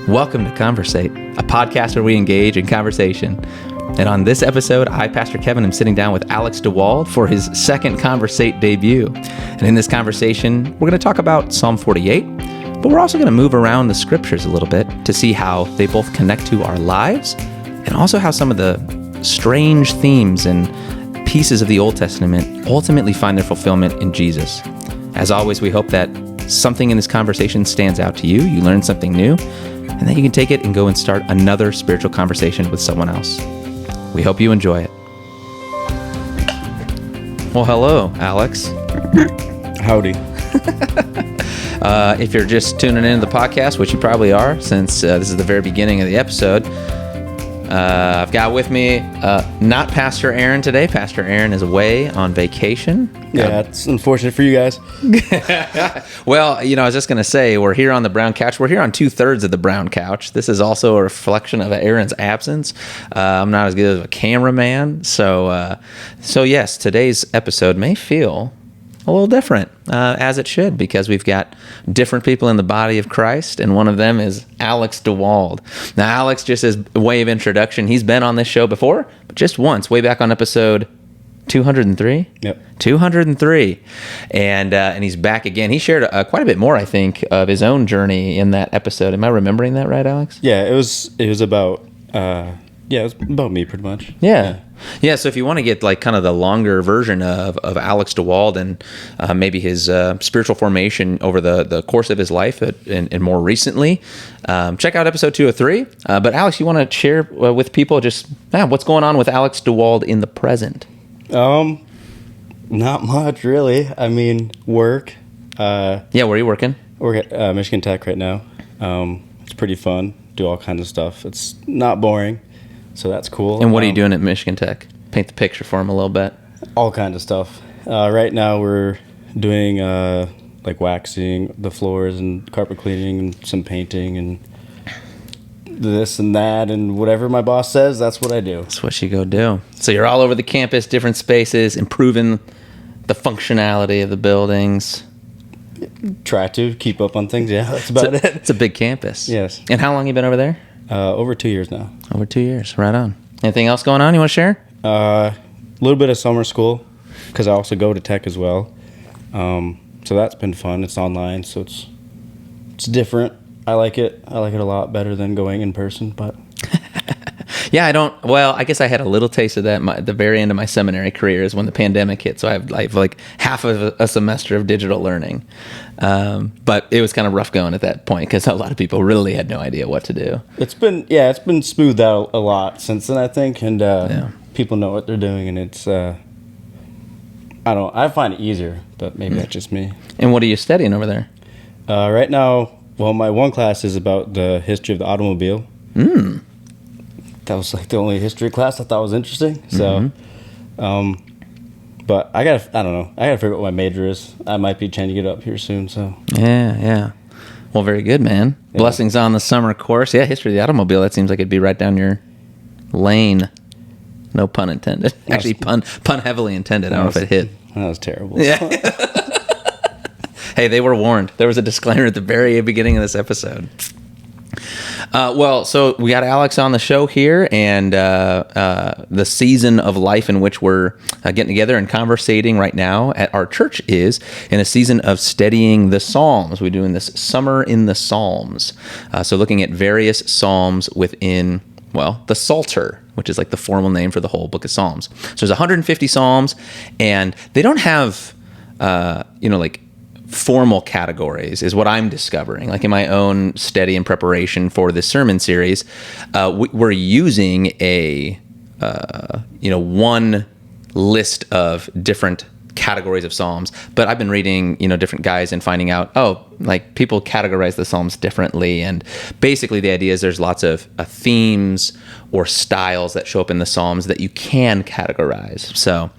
Welcome to Conversate, a podcast where we engage in conversation. And on this episode, I, Pastor Kevin, am sitting down with Alex Dewald for his second Conversate debut. And in this conversation, we're going to talk about Psalm 48, but we're also going to move around the scriptures a little bit to see how they both connect to our lives and also how some of the strange themes and pieces of the Old Testament ultimately find their fulfillment in Jesus. As always, we hope that something in this conversation stands out to you, you learn something new, and then you can take it and go and start another spiritual conversation with someone else. We hope you enjoy it. Well, hello, Alex. Howdy. If you're just tuning into the podcast, which you probably are, since this is the very beginning of the episode, I've got with me not Pastor Aaron today. Pastor Aaron is away on vacation. Yeah, it's unfortunate for you guys. Well, I was just going to say, we're here on the brown couch. We're here on 2/3 of the brown couch. This is also a reflection of Aaron's absence. I'm not as good of a cameraman. So yes, today's episode may feel a little different, as it should, because we've got different people in the body of Christ, and one of them is Alex Dewald. Now, Alex, just as a way of introduction, he's been on this show before, but just once, way back on episode 203? Yep. 203. And he's back again. He shared quite a bit more, I think, of his own journey in that episode. Am I remembering that right, Alex? Yeah, it was about it was about me pretty much. Yeah, so if you want to get like kind of the longer version of Alex Dewald and maybe his spiritual formation over the course of his life and more recently, check out episode 203. But Alex, you want to share with people just what's going on with Alex Dewald in the present? Not much really. I mean, work. Where are you working? Work at Michigan Tech right now. It's pretty fun. Do all kinds of stuff. It's not boring, so that's cool. And what are you doing at Michigan Tech? Paint the picture for him a little bit. All kinds of stuff. Right now we're doing like waxing the floors and carpet cleaning and some painting and this and that, and whatever my boss says, that's what I do. That's what you go do. So you're all over the campus, different spaces, improving the functionality of the buildings. Try to keep up on things. Yeah, that's about it. It's a big campus. Yes. And how long you been over there? Over 2 years now. Over 2 years. Right on. Anything else going on you want to share? A little bit of summer school, because I also go to tech as well. So that's been fun. It's online, so it's different. I like it. I like it a lot better than going in person, but... Yeah, I guess I had a little taste of that at the very end of my seminary career is when the pandemic hit. So I have like half of a semester of digital learning. But it was kind of rough going at that point because a lot of people really had no idea what to do. It's been smoothed out a lot since then, I think. And people know what they're doing, and it's, I find it easier, but maybe that's just me. And what are you studying over there? Right now, well, my one class is about the history of the automobile. That was like the only history class I thought was interesting. So, but I gotta figure out what my major is. I might be changing it up here soon. So yeah. Well, very good, man. Yeah. Blessings on the summer course. Yeah, history of the automobile. That seems like it'd be right down your lane. No pun intended. Actually, pun heavily intended. I don't know if it hit. That was terrible. Yeah. Hey, they were warned. There was a disclaimer at the very beginning of this episode. So we got Alex on the show here, and the season of life in which we're getting together and conversating right now at our church is in a season of studying the Psalms. We're doing this Summer in the Psalms. So looking at various Psalms within, the Psalter, which is like the formal name for the whole book of Psalms. So there's 150 Psalms, and they don't have, like formal categories is what I'm discovering. Like in my own study and preparation for this sermon series, we're using a one list of different categories of Psalms, but I've been reading, different guys and finding out, like people categorize the Psalms differently. And basically the idea is there's lots of themes or styles that show up in the Psalms that you can categorize. So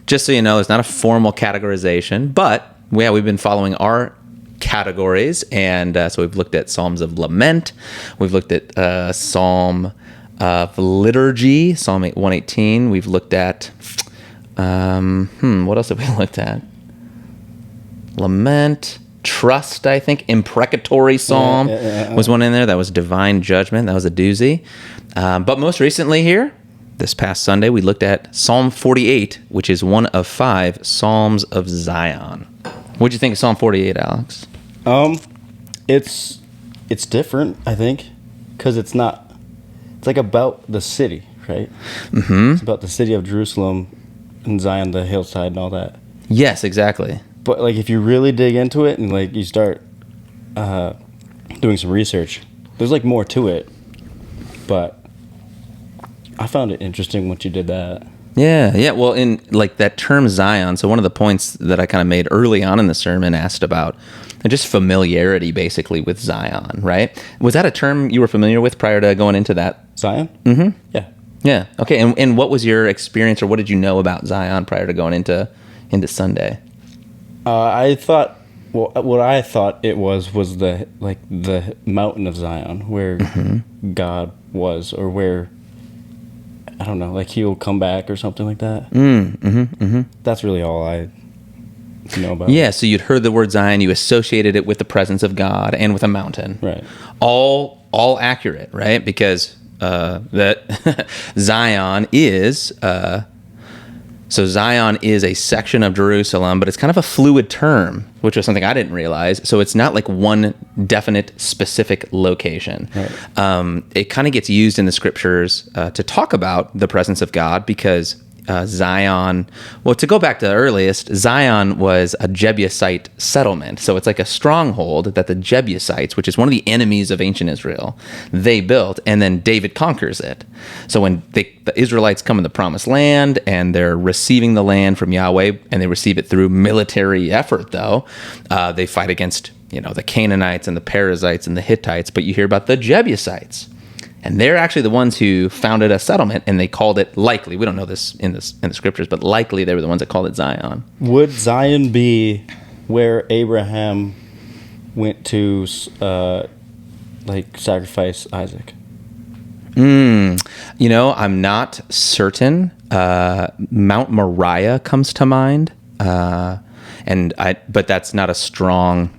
just so you know, there's not a formal categorization, but we've been following our categories, and so we've looked at Psalms of Lament, we've looked at Psalm of Liturgy, Psalm 118, we've looked at, what else have we looked at? Lament, trust, I think. Imprecatory Psalm was one in there. That was divine judgment. That was a doozy. But most recently here, this past Sunday, we looked at Psalm 48, which is one of 5 Psalms of Zion. What'd you think of Psalm 48, Alex? It's different, I think, because it's like about the city, right? Mm-hmm. It's about the city of Jerusalem and Zion, the hillside and all that. Yes, exactly. But like if you really dig into it and like you start doing some research, there's like more to it. But I found it interesting once you did that. Yeah. Well, in like that term Zion, so one of the points that I kind of made early on in the sermon asked about just familiarity basically with Zion, right? Was that a term you were familiar with prior to going into that? Zion? Mm-hmm. Yeah. Yeah. Okay. And what was your experience, or what did you know about Zion prior to going into Sunday? I thought, well, what I thought it was the mountain of Zion where God was, or where, I don't know, like he'll come back or something like that. That's really all I know about. Yeah. So you'd heard the word Zion, you associated it with the presence of God and with a mountain. Right. All accurate, right? Because that Zion is so Zion is a section of Jerusalem, but it's kind of a fluid term, which was something I didn't realize. So it's not like one definite specific location. Right. It kind of gets used in the scriptures to talk about the presence of God, because Zion, well, to go back to the earliest, Zion was a Jebusite settlement. So it's like a stronghold that the Jebusites, which is one of the enemies of ancient Israel, they built, and then David conquers it. So when the Israelites come in the promised land and they're receiving the land from Yahweh, and they receive it through military effort, though, they fight against, the Canaanites and the Perizzites and the Hittites, but you hear about the Jebusites. And they're actually the ones who founded a settlement, and they called it, likely, we don't know this in the scriptures, but likely they were the ones that called it Zion. Would Zion be where Abraham went to sacrifice Isaac? I'm not certain. Mount Moriah comes to mind, but that's not a strong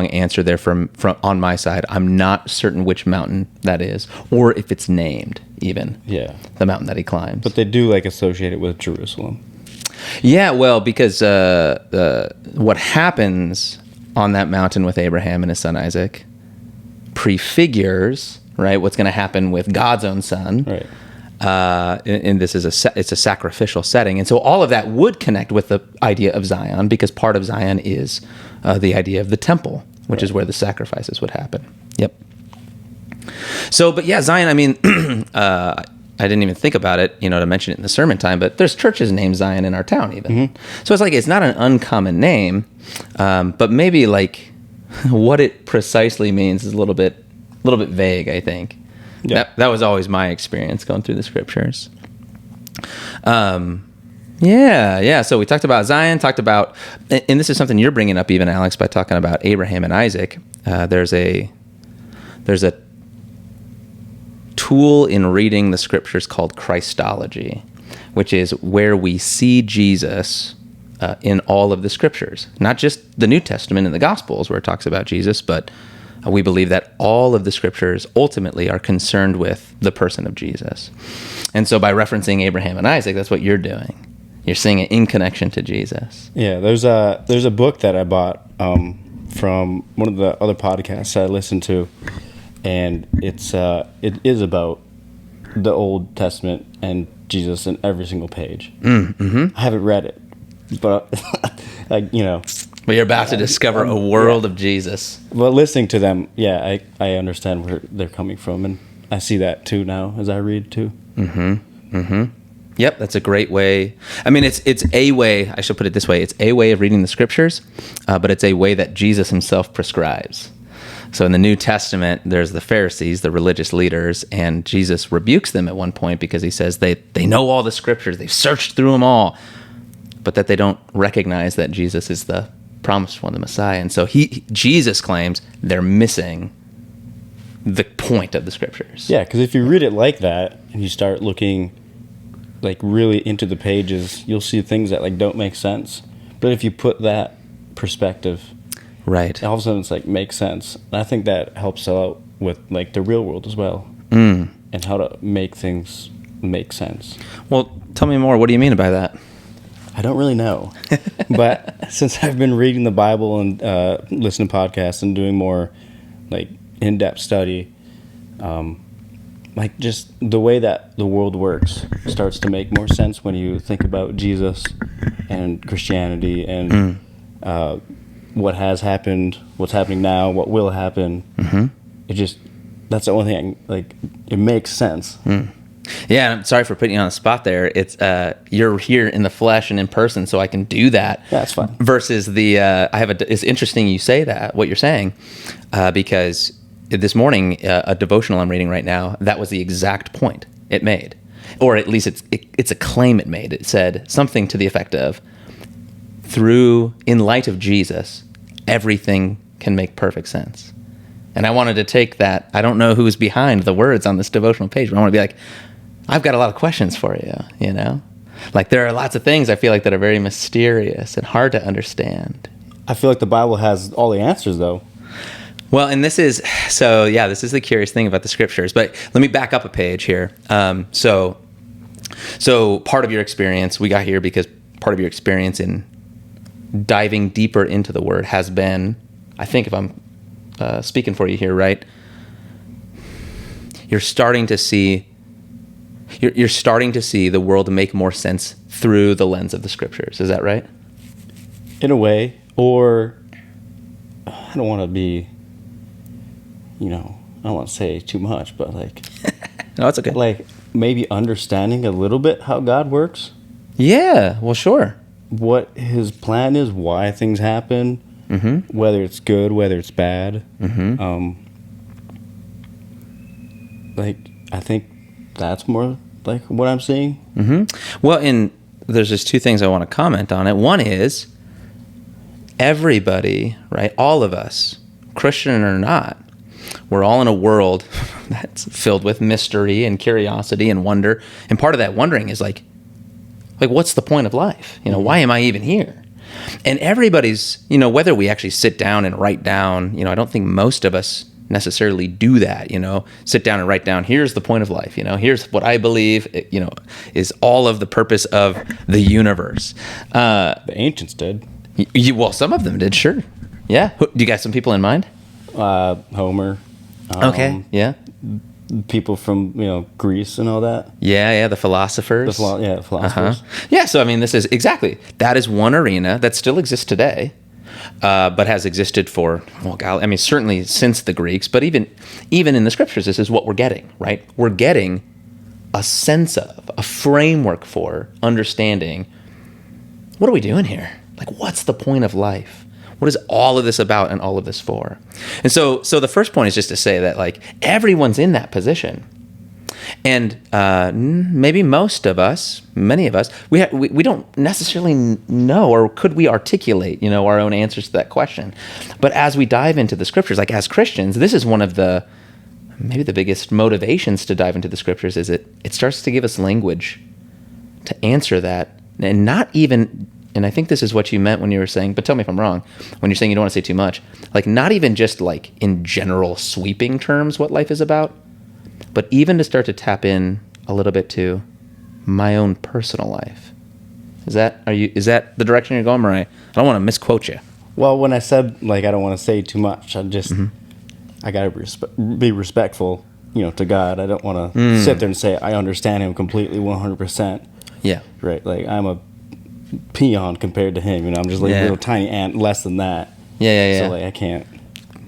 answer there from on my side. I'm not certain which mountain that is, or if it's named even. Yeah, the mountain that he climbs. But they do associate it with Jerusalem. Yeah, well, because what happens on that mountain with Abraham and his son Isaac prefigures, right, what's going to happen with God's own son. Right. And this is it's a sacrificial setting, and so all of that would connect with the idea of Zion, because part of Zion is the idea of the temple, which is where the sacrifices would happen. Yep. So, but yeah, Zion. I mean, I didn't even think about it, to mention it in the sermon time, but there's churches named Zion in our town, even. Mm-hmm. So it's not an uncommon name, but maybe what it precisely means is a little bit vague, I think. Yeah. That was always my experience going through the scriptures. Yeah. So we talked about Zion, and this is something you're bringing up even, Alex, by talking about Abraham and Isaac. There's a tool in reading the scriptures called Christology, which is where we see Jesus in all of the scriptures, not just the New Testament and the Gospels where it talks about Jesus, but we believe that all of the scriptures ultimately are concerned with the person of Jesus. And so by referencing Abraham and Isaac, that's what you're doing. You're seeing it in connection to Jesus. Yeah, there's a book that I bought from one of the other podcasts I listened to, and it is about the Old Testament and Jesus in every single page. Mm-hmm. I haven't read it, but But you're about to discover a world of Jesus. Well, listening to them, yeah, I understand where they're coming from, and I see that too now as I read too. Mm-hmm. Mm-hmm. Yep, that's a great way. I mean, it's a way, I should put it this way, it's a way of reading the scriptures, but it's a way that Jesus himself prescribes. So in the New Testament, there's the Pharisees, the religious leaders, and Jesus rebukes them at one point because he says they know all the scriptures, they've searched through them all, but that they don't recognize that Jesus is the promised one, the Messiah. And so Jesus claims they're missing the point of the scriptures. Yeah, because if you read it like that and you start looking really into the pages, you'll see things that don't make sense. But if you put that perspective. Right. And all of a sudden, it's like makes sense. And I think that helps out with like the real world as well, and how to make things make sense. Well, tell me more. What do you mean by that? I don't really know, but since I've been reading the Bible and listening to podcasts and doing more like in-depth study, like just the way that the world works starts to make more sense when you think about Jesus and Christianity and what has happened, what's happening now, what will happen. It just, that's the only thing, like, it makes sense. Yeah, and I'm sorry for putting you on the spot there. It's you're here in the flesh and in person, so I can do that. Yeah, that's fine. Versus it's interesting you say that, what you're saying, because this morning, a devotional I'm reading right now, that was the exact point it made. Or at least it's a claim it made. It said something to the effect of, in light of Jesus, everything can make perfect sense. And I wanted to take that. I don't know who's behind the words on this devotional page, but I want to be like, I've got a lot of questions for you, you know? Like, there are lots of things I feel like that are very mysterious and hard to understand. I feel like the Bible has all the answers, though. Well, and this is the curious thing about the scriptures. But let me back up a page here. So part of your experience, we got here because part of your experience in diving deeper into the Word has been, I think if I'm speaking for you here, right? You're starting to see the world make more sense through the lens of the scriptures. Is that right? In a way, or I don't want to be, I don't want to say too much, but like, no, it's okay. Like maybe understanding a little bit how God works. Yeah, well, sure. What His plan is, why things happen, whether it's good, whether it's bad. Like, I think that's more like what I'm seeing. Well, there's just two things I want to comment on it. One is everybody, right? All of us, Christian or not, we're all in a world that's filled with mystery and curiosity and wonder. And part of that wondering is like what's the point of life? Why am I even here? And everybody's, whether we actually sit down and write down, I don't think most of us necessarily do that, sit down and write down, here's the point of life, here's what I believe, is all of the purpose of the universe. The ancients did. Well, some of them did, sure. Yeah. Do you got some people in mind? Homer. Okay, yeah. People from, Greece and all that. Yeah, the philosophers. The philosophers. Yeah, so, this is exactly, that is one arena that still exists today. But has existed for, certainly since the Greeks, but even in the scriptures, this is what we're getting, right? We're getting a sense of, a framework for understanding, what are we doing here? Like, what's the point of life? What is all of this about and all of this for? And so the first point is just to say that, like, everyone's in that position. And maybe most of us, many of us, we don't necessarily know, or could we articulate, our own answers to that question. But as we dive into the scriptures, like as Christians, this is one of maybe the biggest motivations to dive into the scriptures, is it starts to give us language to answer that. And not even, and I think this is what you meant when you were saying, but tell me if I'm wrong, when you're saying you don't want to say too much, like not even just like in general sweeping terms what life is about, but even to start to tap in a little bit to my own personal life. Is that the direction you're going, Mariah? I don't want to misquote you. Well, when I said, like, I don't want to say too much, I just, I got to be respectful, to God. I don't want to sit there and say, I understand Him completely 100%. Yeah. Right. Like, I'm a peon compared to Him. I'm just like a little tiny ant less than that. Yeah. So, like, I can't.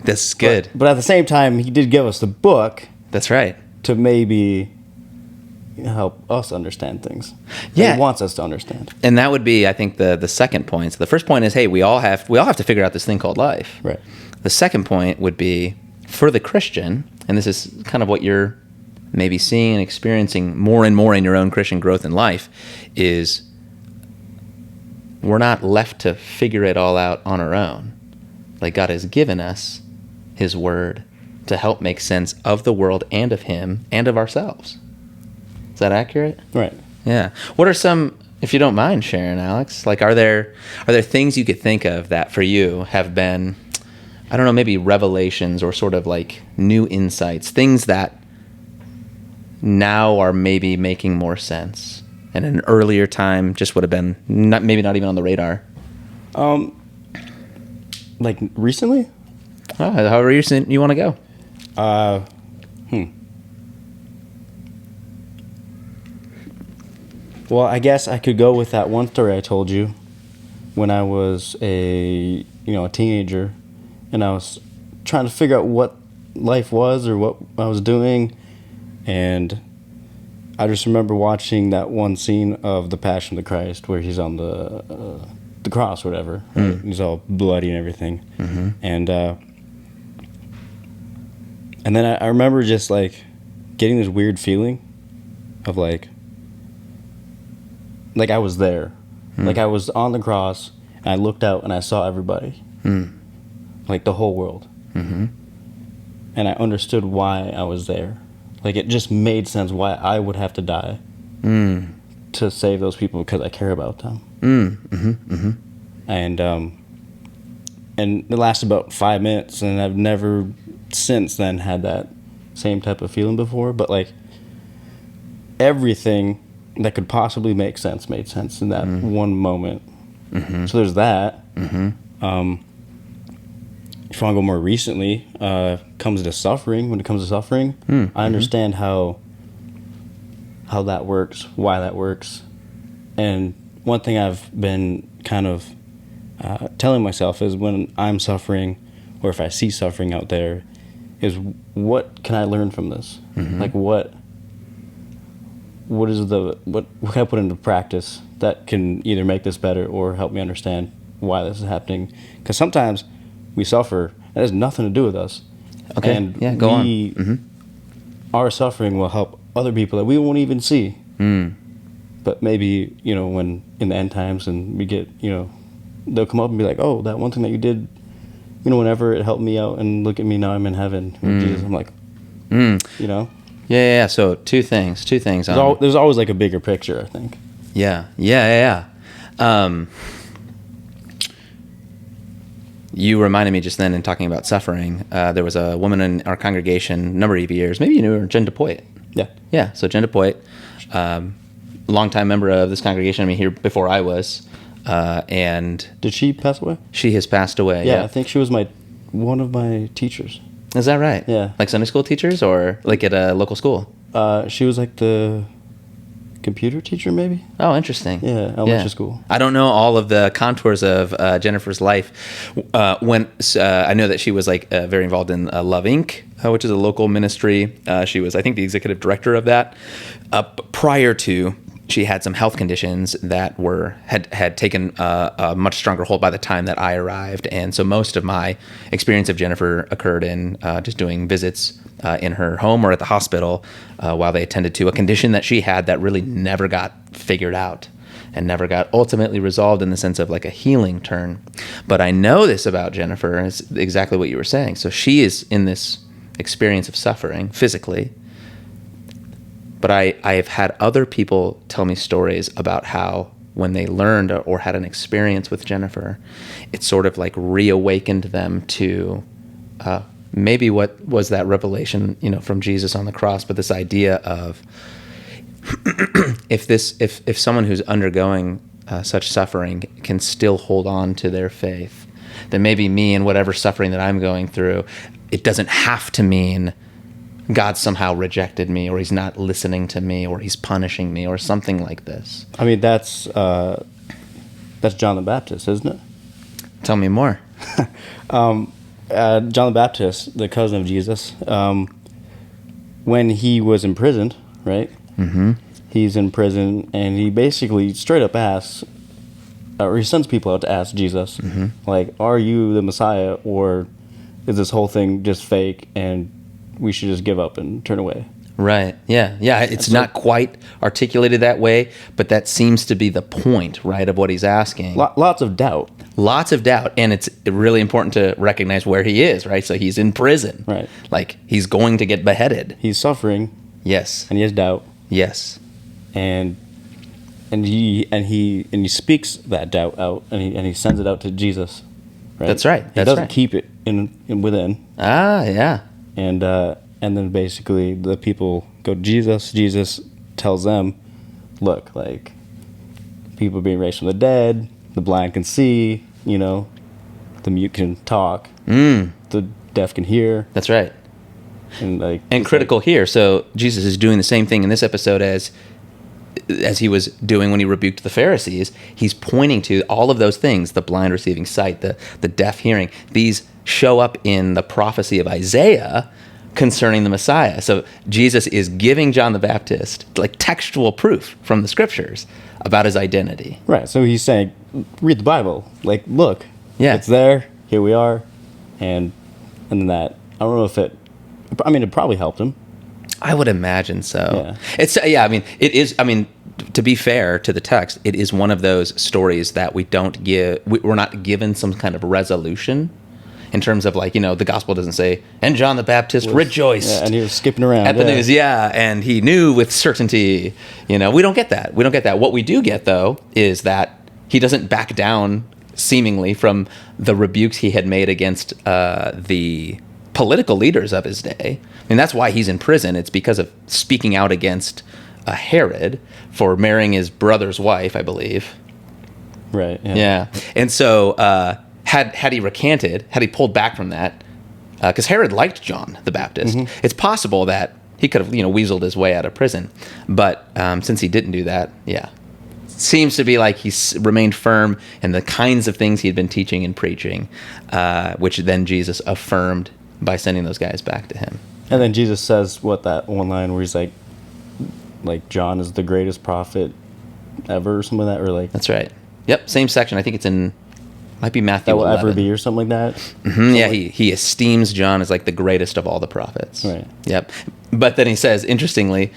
That's good. But at the same time, He did give us the book. That's right. To maybe help us understand things. Yeah. He wants us to understand. And that would be, I think, the second point. So the first point is, hey, we all have to figure out this thing called life. Right. The second point would be, for the Christian, and this is kind of what you're maybe seeing and experiencing more and more in your own Christian growth in life, is we're not left to figure it all out on our own. Like, God has given us His Word to help make sense of the world and of Him and of ourselves. Is that accurate? Right. Yeah. What are some, if you don't mind sharing, Alex, like, are there things you could think of that for you have been, I don't know, maybe revelations or sort of like new insights, things that now are maybe making more sense, and in an earlier time just would have been maybe not even on the radar? Like recently? However recent you want to go. Well, I guess I could go with that one story I told you when I was a teenager, and I was trying to figure out what life was or what I was doing, and I just remember watching that one scene of the Passion of the Christ where he's on the cross or whatever. Right? He's all bloody and everything, and then I remember just like getting this weird feeling of like I was there. Like I was on the cross and I looked out and I saw everybody. Like the whole world. And I understood why I was there. Like it just made sense why I would have to die to save those people because I care about them. And it lasted about 5 minutes, and I've never since then had that same type of feeling before. But like everything that could possibly make sense made sense in that one moment. So there's that. If you want to go more recently, comes to suffering. When it comes to suffering, I understand how that works, why that works. And one thing I've been kind of telling myself is when I'm suffering, or if I see suffering out there, is what can I learn from this? Like what can I put into practice that can either make this better or help me understand why this is happening? Because sometimes we suffer and it has nothing to do with us. Okay. And yeah, go on. Our suffering will help other people that we won't even see. But maybe, when in the end times and we get, they'll come up and be like, oh, that one thing that you did, whenever it helped me out, and look at me now, I'm in heaven with Jesus. I'm like, Yeah. So two things. There's always like a bigger picture, I think. Yeah. You reminded me just then in talking about suffering. There was a woman in our congregation a number of years. Maybe you knew her, Jen DePoit. Yeah. Yeah. So Jen DePoit, longtime member of this congregation. I mean, here before I was. And did she pass away? She has passed away. Yeah. I think she was one of my teachers. Is that right? Yeah. Like Sunday school teachers, or like at a local school? She was like the computer teacher, maybe. Oh, interesting. Yeah, elementary school. I don't know all of the contours of Jennifer's life. I know that she was like very involved in Love Inc., which is a local ministry. She was, I think, the executive director of that. Prior to, she had some health conditions that had taken a much stronger hold by the time that I arrived, and so most of my experience of Jennifer occurred in just doing visits in her home or at the hospital while they attended to a condition that she had that really never got figured out and never got ultimately resolved in the sense of like a healing turn. But I know this about Jennifer, and it's exactly what you were saying. So she is in this experience of suffering physically. But I have had other people tell me stories about how when they learned or had an experience with Jennifer, it sort of like reawakened them to maybe what was that revelation, from Jesus on the cross, but this idea of if someone who's undergoing such suffering can still hold on to their faith, then maybe me and whatever suffering that I'm going through, it doesn't have to mean God somehow rejected me, or he's not listening to me, or he's punishing me, or something like this. I mean, that's John the Baptist, isn't it? Tell me more. John the Baptist, the cousin of Jesus, when he was imprisoned, right? He's in prison, and he basically straight up asks, or he sends people out to ask Jesus, like, are you the Messiah, or is this whole thing just fake, and we should just give up and turn away? Right. Yeah. It's not quite articulated that way, but that seems to be the point, right, of what he's asking. Lots of doubt. And it's really important to recognize where he is, right? So he's in prison. Right. Like, he's going to get beheaded. He's suffering. Yes. And he has doubt. Yes. And and he speaks that doubt out, and he sends it out to Jesus. Right? That's right. He doesn't keep it in within. Yeah. And then basically the people go to Jesus. Jesus tells them, look, like, people are being raised from the dead, the blind can see, the mute can talk, the deaf can hear. That's right. And critical here. So Jesus is doing the same thing in this episode as he was doing when he rebuked the Pharisees. He's pointing to all of those things: the blind receiving sight, the deaf hearing. These show up in the prophecy of Isaiah concerning the Messiah. So Jesus is giving John the Baptist like textual proof from the scriptures about his identity. Right. So he's saying, read the Bible. Like, look, it's there. Here we are. And then that, I don't know if it probably helped him. I would imagine so. Yeah. It is. To be fair to the text, it is one of those stories that we're not given some kind of resolution in terms of, like, the gospel doesn't say, and John the Baptist rejoiced. Yeah, and he was skipping around. At the news, and he knew with certainty. We don't get that. What we do get, though, is that he doesn't back down, seemingly, from the rebukes he had made against the political leaders of his day. That's why he's in prison. It's because of speaking out against Herod for marrying his brother's wife, I believe. Right. Yeah. And so had he recanted, had he pulled back from that, because Herod liked John the Baptist, it's possible that he could have weaseled his way out of prison. But since he didn't do that, seems to be like he's remained firm in the kinds of things he had been teaching and preaching, which then Jesus affirmed by sending those guys back to him. And then Jesus says that one line where he's like John is the greatest prophet ever, or something like that, or like. That's right. Yep, same section. I think it's might be Matthew that will 11. ever be, or something like that. Mm-hmm. Yeah, he esteems John as like the greatest of all the prophets. Right. Yep. But then he says, interestingly,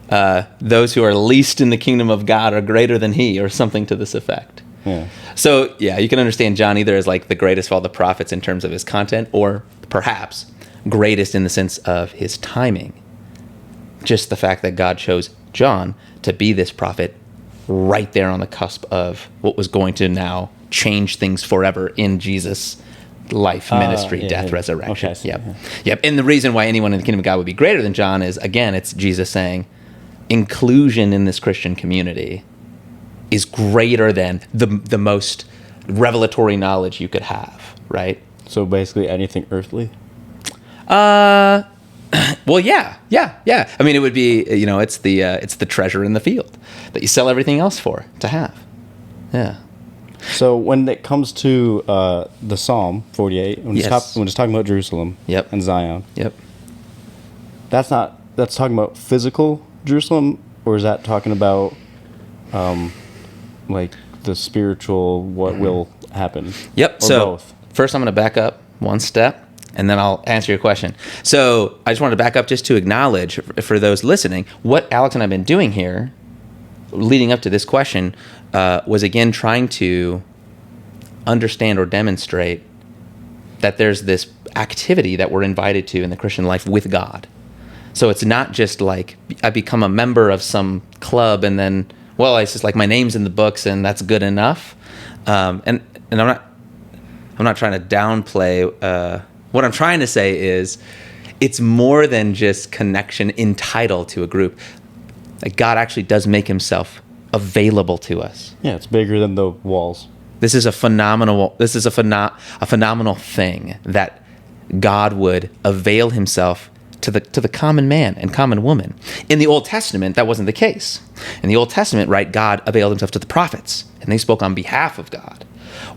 those who are least in the kingdom of God are greater than he, or something to this effect. Yeah. So, you can understand John either as like the greatest of all the prophets in terms of his content, or perhaps greatest in the sense of his timing. Just the fact that God chose John to be this prophet right there on the cusp of what was going to now change things forever in Jesus' life, ministry, death, resurrection. Okay, Yep. And the reason why anyone in the kingdom of God would be greater than John is, again, it's Jesus saying inclusion in this Christian community is greater than the most revelatory knowledge you could have, right? So basically anything earthly? Well, yeah. It would be, it's the treasure in the field that you sell everything else for to have. Yeah. So when it comes to the Psalm 48, when it's talking about Jerusalem and Zion, that's talking about physical Jerusalem, or is that talking about like the spiritual, what will happen? Yep. Or So both? First I'm going to back up one step, and then I'll answer your question. So I just wanted to back up just to acknowledge for those listening, what Alex and I have been doing here leading up to this question was, again, trying to understand or demonstrate that there's this activity that we're invited to in the Christian life with God. So it's not just like I become a member of some club and then, it's just like my name's in the books and that's good enough. And I'm not trying to downplay. What I'm trying to say is, it's more than just connection in title to a group. Like, God actually does make himself available to us. Yeah, it's bigger than the walls. This is a phenomenal thing that God would avail himself to the common man and common woman. In the Old Testament, that wasn't the case. In the Old Testament, right, God availed himself to the prophets, and they spoke on behalf of God.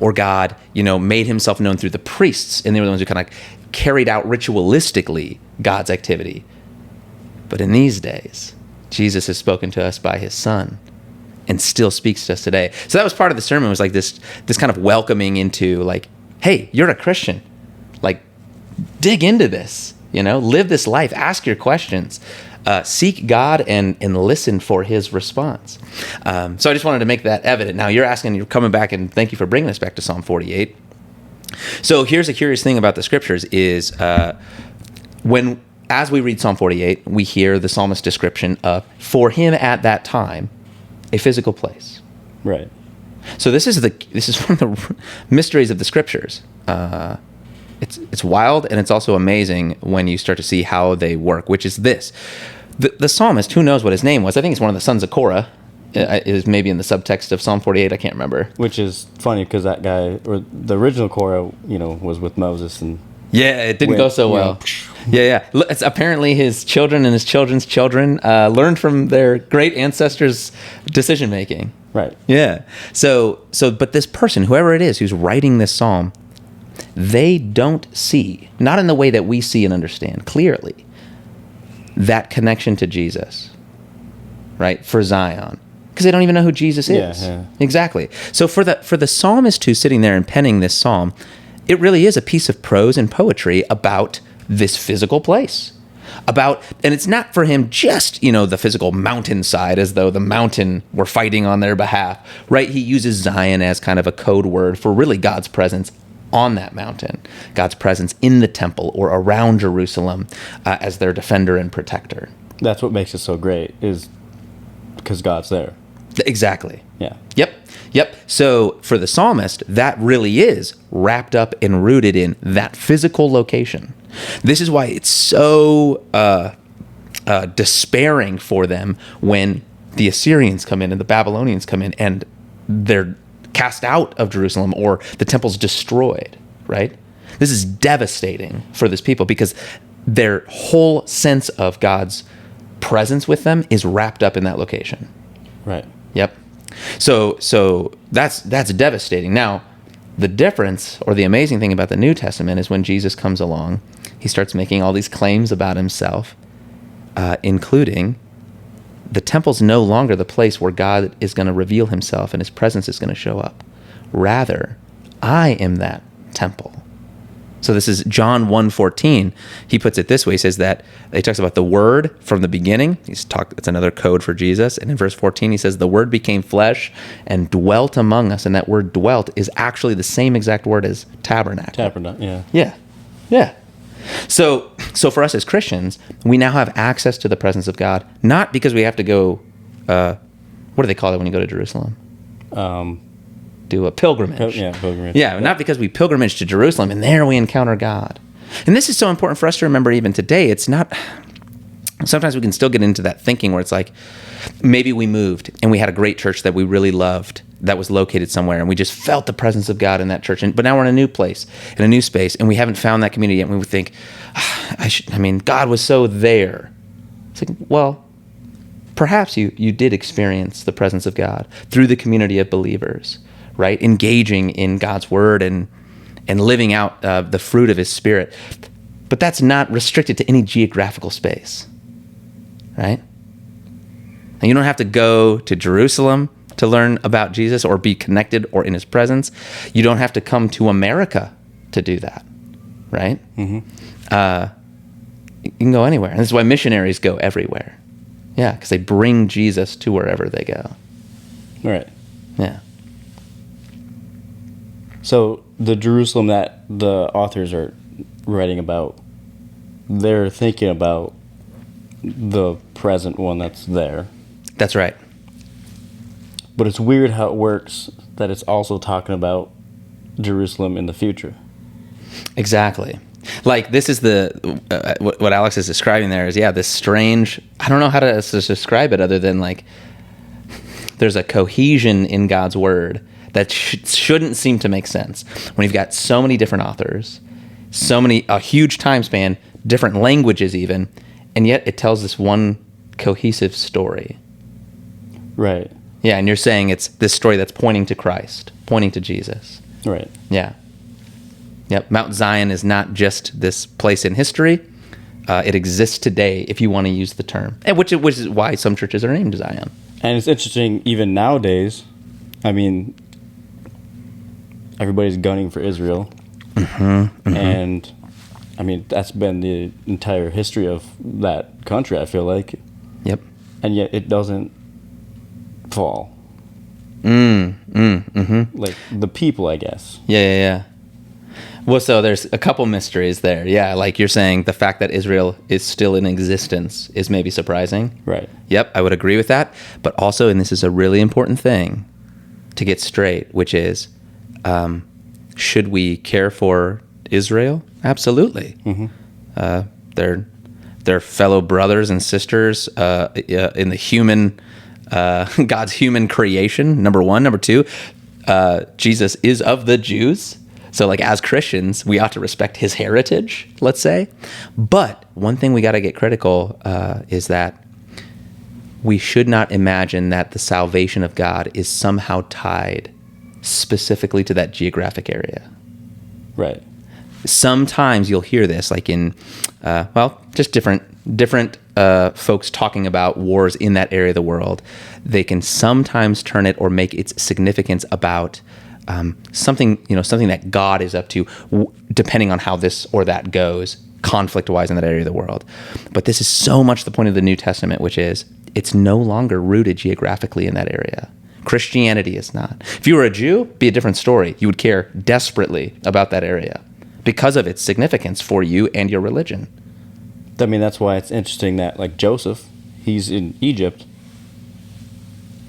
Or God, made himself known through the priests, and they were the ones who kind of carried out ritualistically God's activity. But in these days, Jesus has spoken to us by his Son and still speaks to us today. So that was part of the sermon, was like this kind of welcoming into, like, hey, you're a Christian. Like, dig into this, live this life, ask your questions, seek God and listen for his response. So I just wanted to make that evident. Now you're coming back, and thank you for bringing us back to Psalm 48. So here's a curious thing about the scriptures is as we read Psalm 48, we hear the psalmist's description of, for him at that time, a physical place. Right. So this is one of the mysteries of the scriptures. It's wild, and it's also amazing when you start to see how they work, which is this. The psalmist, who knows what his name was? I think it's one of the sons of Korah. Is maybe in the subtext of Psalm 48. I can't remember. Which is funny because that guy, or the original Korah, was with Moses, and yeah, it didn't go so well. Yeah. It's apparently his children and his children's children learned from their great ancestors' decision making. Right. Yeah. But this person, whoever it is, who's writing this psalm, they don't see, not in the way that we see and understand clearly, that connection to Jesus, right? For Zion. Because they don't even know who Jesus is. Yeah. Exactly. So for the psalmist who's sitting there and penning this psalm, it really is a piece of prose and poetry about this physical place. And it's not for him just, the physical mountainside, as though the mountain were fighting on their behalf, right? He uses Zion as kind of a code word for really God's presence on that mountain, God's presence in the temple or around Jerusalem as their defender and protector. That's what makes it so great, is because God's there. Exactly. Yeah. Yep. So for the psalmist, that really is wrapped up and rooted in that physical location. This is why it's so despairing for them when the Assyrians come in and the Babylonians come in and they're cast out of Jerusalem or the temple's destroyed, right? This is devastating for this people because their whole sense of God's presence with them is wrapped up in that location. Right. Yep. So that's devastating. Now, the difference or the amazing thing about the New Testament is when Jesus comes along, he starts making all these claims about himself, including the temple's no longer the place where God is going to reveal himself and his presence is going to show up. Rather, I am that temple. So this is John 1:14. He puts it this way. He says that he talks about the Word from the beginning. It's another code for Jesus. And in verse 14, he says the Word became flesh and dwelt among us. And that word dwelt is actually the same exact word as tabernacle. Tabernacle, yeah. Yeah. So for us as Christians, we now have access to the presence of God, not because we have to go, what do they call it when you go to Jerusalem? Do a pilgrimage. Pilgrimage. Yeah, not because we pilgrimage to Jerusalem and there we encounter God. And this is so important for us to remember even today. It's not, sometimes we can still get into that thinking where it's like, maybe we moved and we had a great church that we really loved that was located somewhere and we just felt the presence of God in that church. But now we're in a new place, in a new space, and we haven't found that community yet. And we would think, God was so there. It's like, well, perhaps you did experience the presence of God through the community of believers, right? Engaging in God's word and living out the fruit of his Spirit. But that's not restricted to any geographical space, right? And you don't have to go to Jerusalem to learn about Jesus or be connected or in his presence. You don't have to come to America to do that, right? Mm-hmm. You can go anywhere. And this is why missionaries go everywhere. Yeah, because they bring Jesus to wherever they go. Right. Yeah. So the Jerusalem that the authors are writing about, they're thinking about the present one that's there. That's right. But it's weird how it works that it's also talking about Jerusalem in the future. Exactly. Like this is what Alex is describing there is, this strange, I don't know how to describe it other than like there's a cohesion in God's word that shouldn't seem to make sense when you've got so many different authors, a huge time span, different languages even, and yet it tells this one cohesive story. Right. Yeah, and you're saying it's this story that's pointing to Christ, pointing to Jesus. Right. Yeah. Yep. Mount Zion is not just this place in history. It exists today, if you want to use the term, and which is why some churches are named Zion. And it's interesting, even nowadays, I mean, everybody's gunning for Israel. Mm-hmm. And, I mean, that's been the entire history of that country, I feel like. Yep. And yet it doesn't fall. Mm-hmm. Like the people, I guess. Yeah. Well, so there's a couple mysteries there. Yeah, like you're saying, the fact that Israel is still in existence is maybe surprising. Right. Yep, I would agree with that. But also, and this is a really important thing to get straight, which is, should we care for Israel? Absolutely. They're fellow brothers and sisters in the human, God's human creation, number one. Number two, Jesus is of the Jews. So like as Christians, we ought to respect his heritage, let's say. But one thing we got to get critical is that we should not imagine that the salvation of God is somehow tied specifically to that geographic area. Right. Sometimes you'll hear this, like in, just different folks talking about wars in that area of the world. They can sometimes turn it or make its significance about something that God is up to, depending on how this or that goes, conflict-wise in that area of the world. But this is so much the point of the New Testament, which is it's no longer rooted geographically in that area. Christianity is not. If you were a Jew, it'd be a different story. You would care desperately about that area because of its significance for you and your religion. I mean, that's why it's interesting that, like, Joseph, he's in Egypt.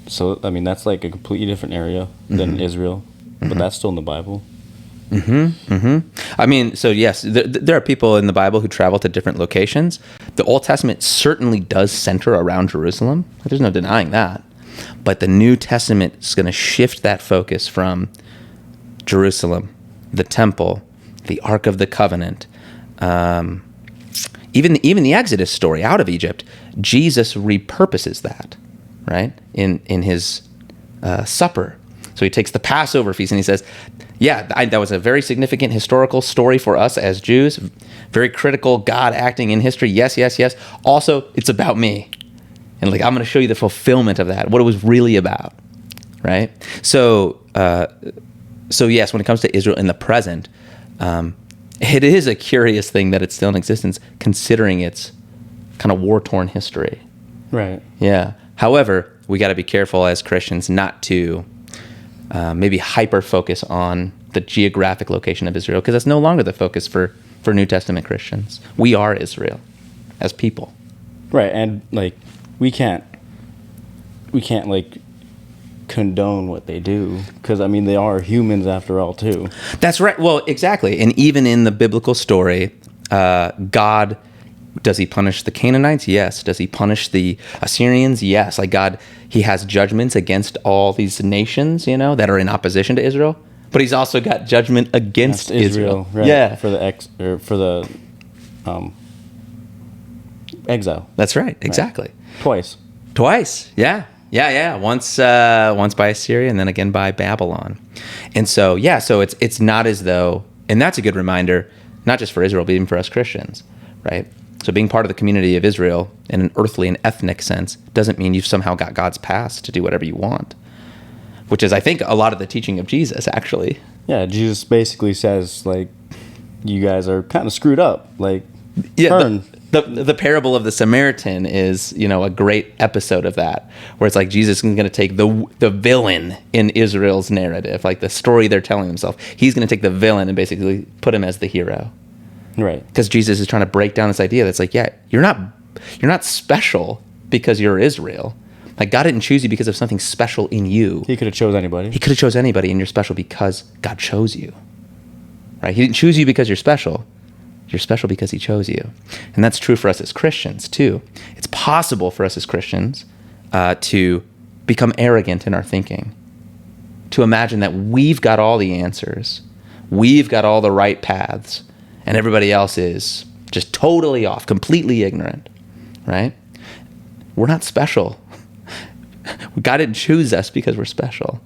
So, I mean, that's like a completely different area than Israel. But that's still in the Bible. I mean, so yes, there are people in the Bible who travel to different locations. The Old Testament certainly does center around Jerusalem. There's no denying that. But the New Testament is going to shift that focus from Jerusalem, the temple, the Ark of the Covenant, even the Exodus story out of Egypt. Jesus repurposes that, right, in his supper. So he takes the Passover feast and he says, that was a very significant historical story for us as Jews. Very critical, God acting in history. Yes, yes, yes. Also, it's about me. And like, I'm going to show you the fulfillment of that, what it was really about, right? So yes, when it comes to Israel in the present, it is a curious thing that it's still in existence, considering its kind of war-torn history. Right. Yeah. However, we got to be careful as Christians not to maybe hyper-focus on the geographic location of Israel, because that's no longer the focus for New Testament Christians. We are Israel as people. Right, and like we can't like condone what they do, because I mean they are humans after all too. That's right. Well, exactly. And even in the biblical story, God, does he punish the Canaanites? Yes. Does he punish the Assyrians? Yes. Like God, he has judgments against all these nations, that are in opposition to Israel. But he's also got judgment against Israel. Right? Yeah. For the exile. That's right. Exactly. Right. Twice. Yeah. Once by Assyria and then again by Babylon. And so it's not as though, and that's a good reminder, not just for Israel, but even for us Christians, right? So being part of the community of Israel in an earthly and ethnic sense doesn't mean you've somehow got God's pass to do whatever you want, which is, I think, a lot of the teaching of Jesus, actually. Yeah, Jesus basically says, like, you guys are kind of screwed up. Like, turn. The parable of the Samaritan is, a great episode of that, where it's like Jesus is going to take the villain in Israel's narrative, like the story they're telling themselves. He's going to take the villain and basically put him as the hero. Right. Because Jesus is trying to break down this idea that's like, you're not special because you're Israel. Like God didn't choose you because of something special in you. He could have chose anybody. He could have chose anybody, and you're special because God chose you. Right? He didn't choose you because you're special. You're special because he chose you. And that's true for us as Christians too. It's possible for us as Christians to become arrogant in our thinking, to imagine that we've got all the answers, we've got all the right paths, and everybody else is just totally off, completely ignorant, right? We're not special. God didn't choose us because we're special.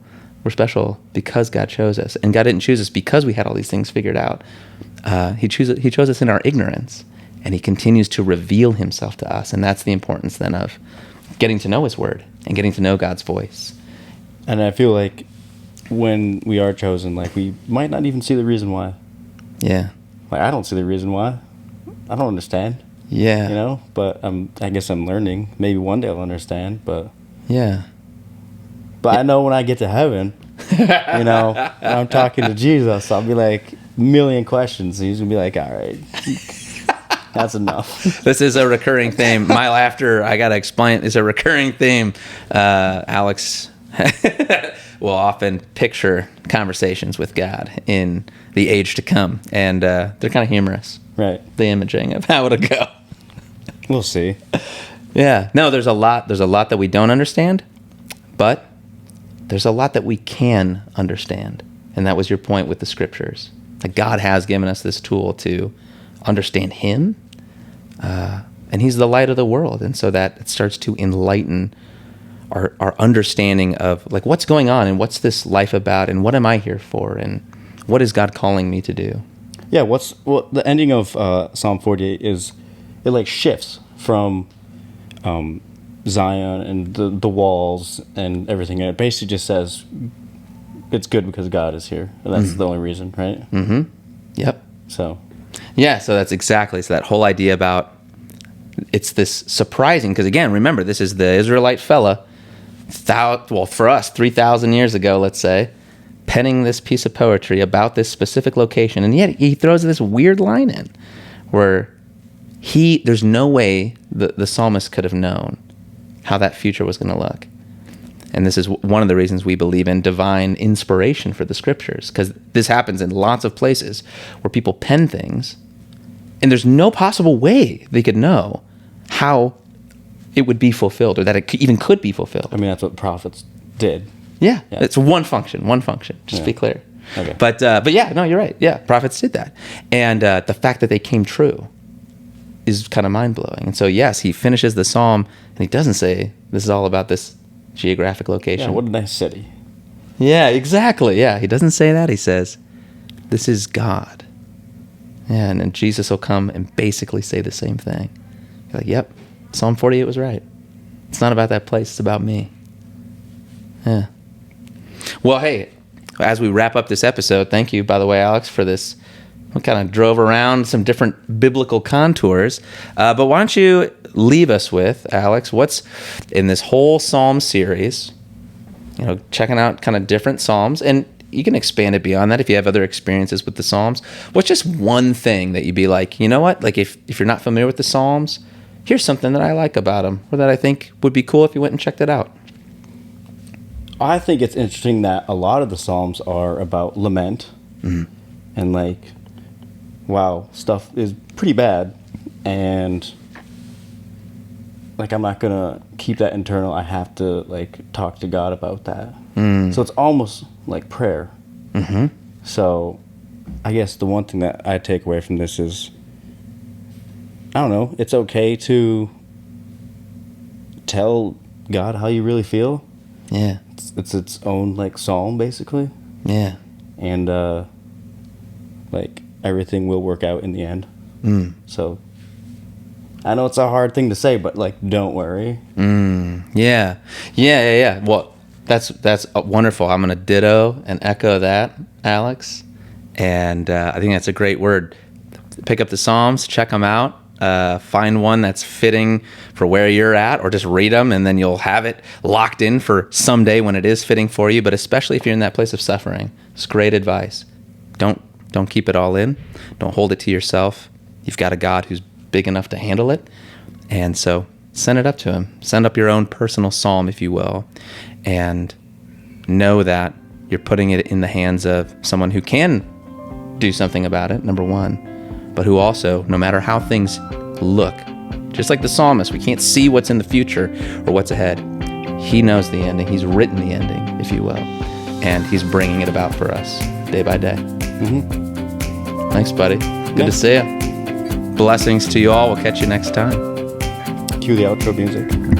We're special because God chose us. And God didn't choose us because we had all these things figured out. He chose us in our ignorance, and he continues to reveal himself to us. And that's the importance then of getting to know his word and getting to know God's voice. And I feel like when we are chosen, like we might not even see the reason why. Yeah. Like I don't see the reason why. I don't understand. Yeah. But I guess I'm learning. Maybe one day I'll understand, but yeah. But I know when I get to heven, when I'm talking to Jesus, I'll be like, million questions. And he's going to be like, all right, that's enough. This is a recurring theme. My laughter, I got to explain, is a recurring theme. Alex will often picture conversations with God in the age to come. And they're kind of humorous. Right. The imaging of how it'll go. We'll see. Yeah. No, there's a lot that we don't understand, but there's a lot that we can understand. And that was your point with the scriptures. That God has given us this tool to understand him, and he's the light of the world. And so that it starts to enlighten our understanding of like what's going on and what's this life about and what am I here for and what is God calling me to do? Yeah, the ending of Psalm 48 is it like shifts from Zion and the walls and everything. And it basically just says it's good because God is here. And that's the only reason, right? Mm-hmm. Yep. So that's exactly. So that whole idea about it's this surprising, because again, remember, this is the Israelite fella, for us, 3,000 years ago, let's say, penning this piece of poetry about this specific location. And yet he throws this weird line in where there's no way the psalmist could have known how that future was going to look. And this is one of the reasons we believe in divine inspiration for the scriptures, because this happens in lots of places where people pen things, and there's no possible way they could know how it would be fulfilled or that it even could be fulfilled. I mean, that's what prophets did. Yeah. It's one function, just to be clear. Okay. But yeah, no, you're right. Yeah, prophets did that. And the fact that they came true is kind of mind-blowing. And so, yes, he finishes the psalm, and he doesn't say, this is all about this geographic location. Yeah, what a nice city. Yeah, exactly. Yeah, he doesn't say that. He says, this is God. Yeah, and then Jesus will come and basically say the same thing. You're like, yep, Psalm 48 was right. It's not about that place. It's about me. Yeah. Well, hey, as we wrap up this episode, thank you, by the way, Alex, for this. We kind of drove around some different biblical contours. But why don't you leave us with, Alex, what's in this whole Psalm series, checking out kind of different Psalms, and you can expand it beyond that if you have other experiences with the Psalms. What's just one thing that you'd be like, you know what? Like if you're not familiar with the Psalms, here's something that I like about them, or that I think would be cool if you went and checked it out. I think it's interesting that a lot of the Psalms are about lament and like, wow, stuff is pretty bad, and like I'm not gonna keep that internal. I have to like talk to God about that. So it's almost like prayer. So I guess the one thing that I take away from this is, I don't know, it's okay to tell God how you really feel. Yeah. It's its own like psalm basically. Yeah. And like everything will work out in the end. So I know it's a hard thing to say, but like, don't worry. Yeah. Well, that's wonderful. I'm going to ditto and echo that, Alex. And I think that's a great word. Pick up the Psalms, check them out. Find one that's fitting for where you're at, or just read them, and then you'll have it locked in for someday when it is fitting for you. But especially if you're in that place of suffering, it's great advice. Don't keep it all in. Don't hold it to yourself. You've got a God who's big enough to handle it. And so send it up to him. Send up your own personal psalm, if you will, and know that you're putting it in the hands of someone who can do something about it, number one, but who also, no matter how things look, just like the psalmist, we can't see what's in the future or what's ahead. He knows the ending. He's written the ending, if you will, and he's bringing it about for us day by day. Thanks, buddy. Good to see you. Blessings to you all. We'll catch you next time. Cue the outro music.